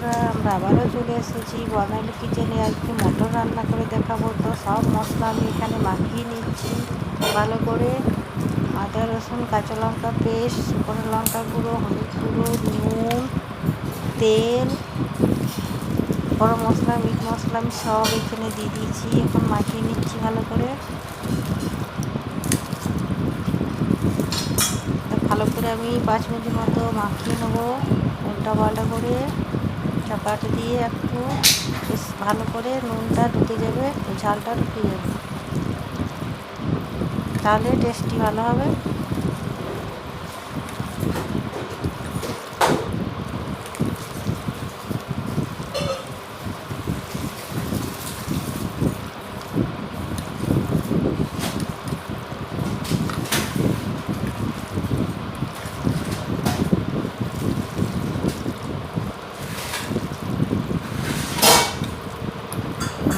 বন্ধুরা, আমরা আবারও চলে এসেছি বর্ণালী কিচেনে। আজকে মটন রান্না করে দেখাবো। তো সব মশলা আমি এখানে মাখিয়ে নিচ্ছি ভালো করে। আদা রসুন কাঁচা লঙ্কা পেস্ট, শুকনো লঙ্কা গুঁড়ো, হলুদ গুঁড়ো, নুন, তেল, গরম মশলা, মিট মশলা আমি সব এখানে দিয়ে দিয়েছি। এখন মাখিয়ে নিচ্ছি ভালো করে। ভালো করে আমি 5 মিনিট মতো মাখিয়ে নেবো, উল্টা পাল্টা করে চাপাটা দিয়ে একটু বেশ ভালো করে নুনটা ঢুকে যাবে, ঝালটা ঢুকে যাবে, তাহলে টেস্টি ভালো হবে।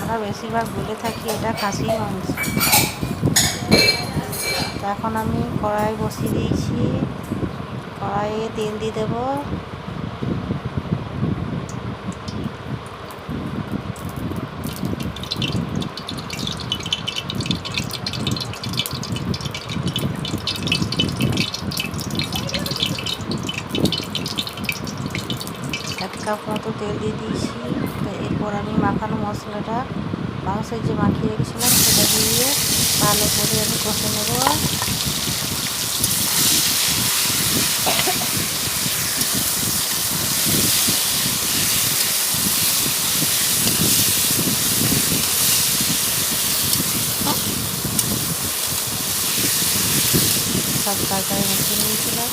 আমরা বেশিরভাগ বলে থাকি এটা খাসির মাংস। এখন আমি কড়াই বসিয়ে দিয়েছি, কড়াইয়ে তেল দিয়ে দেবো। এক কাপ মতো তেল দিয়ে দিয়েছি। তো এরপর আমি মাখানো মশলাটা, মাংসের যে মাখিয়ে রেখেছিলাম সেটা দিয়ে ভালো করে আমি কষে নেব। সব তরকারি মিশিয়ে নিয়েছিলাম।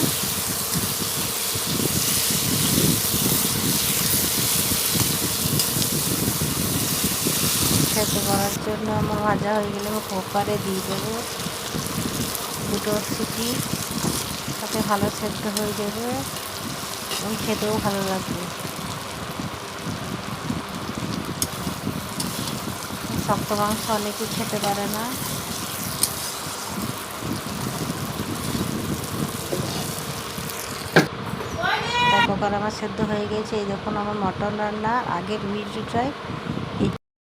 খেতে করার জন্য আমার ভাজা হয়ে গেলে আমি কুকারে দিয়ে দেবো। দুটো সিটি, তাতে ভালো সেদ্ধ হয়ে যাবে এবং খেতেও ভালো লাগবে। শক্ত মাংস অনেকেই খেতে পারে না। কুকার আমার সেদ্ধ হয়ে গেছে। এই দেখুন আমার মটন রান্নার আগের ভিডিওটায়